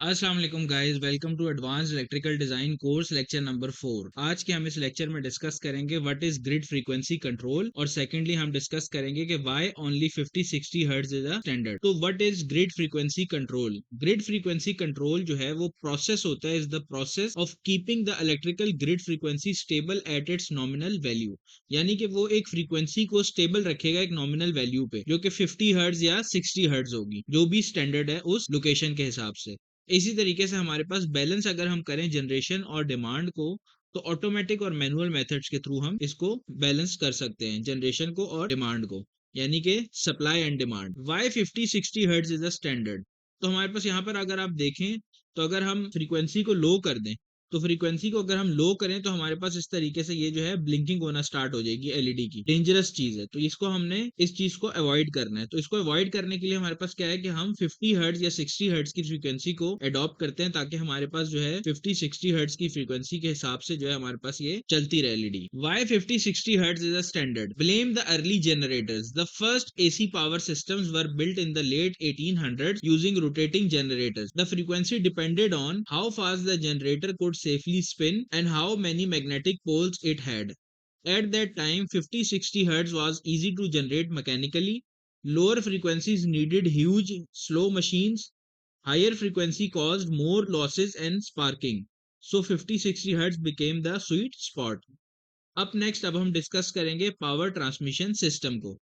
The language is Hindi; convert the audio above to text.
अस्सलाम वालेकुम guys, welcome to advanced electrical design course lecture number 4। आज के हम इस लेक्चर में डिस्कस करेंगे what is grid frequency control, और सेकेंडली हम डिस्कस करेंगे कि why only 50-60 hertz is a standard. तो what is grid frequency control? Grid frequency control जो है वो प्रोसेस होता है, is the process of keeping the electrical grid frequency stable at its nominal value. यानी कि वो एक फ्रीक्वेंसी को स्टेबल रखेगा एक नॉमिनल वैल्यू पे, जो कि 50 हर्ट्ज या 60 हर्ट्ज होगी, जो भी स्टैंडर्ड है उस लोकेशन के हिसाब से। इसी तरीके से हमारे पास बैलेंस अगर हम करें जनरेशन और डिमांड को, तो ऑटोमेटिक और मैनुअल मेथड्स के थ्रू हम इसको बैलेंस कर सकते हैं, जनरेशन को और डिमांड को, यानी कि supply and demand. Why 50-60 hertz is a standard? तो हमारे पास यहाँ पर अगर आप देखें, तो अगर हम फ्रीक्वेंसी को लो कर दें, तो फ्रीक्वेंसी को अगर हम लो करें तो हमारे पास इस तरीके से ये जो है ब्लिंकिंग होना स्टार्ट हो जाएगी, एलईडी की। डेंजरस चीज है, तो इसको हमने इस चीज को अवॉइड करना है। तो इसको अवॉइड करने के लिए हमारे पास क्या है कि हम 50 हर्ट्ज या 60 हर्ट्ज की फ्रीक्वेंसी को अडॉप्ट करते हैं, ताकि हमारे पास जो है 50-60 हर्ट्ज की फ्रीक्वेंसी के हिसाब से जो है हमारे पास ये चलती रहे LED. Why 50-60 hertz is a standard? Blame the early generators. The first AC power systems were built in the late 1800s using rotating generators. The frequency depended on how fast the generator could safely spin and how many magnetic poles it had. At that time, 50-60 Hz was easy to generate mechanically. Lower frequencies needed huge, slow machines. Higher frequency caused more losses and sparking. So 50-60 Hz became the sweet spot. अब नेक्स्ट, अब हम डिस्कस करेंगे पावर ट्रांसमिशन सिस्टम को।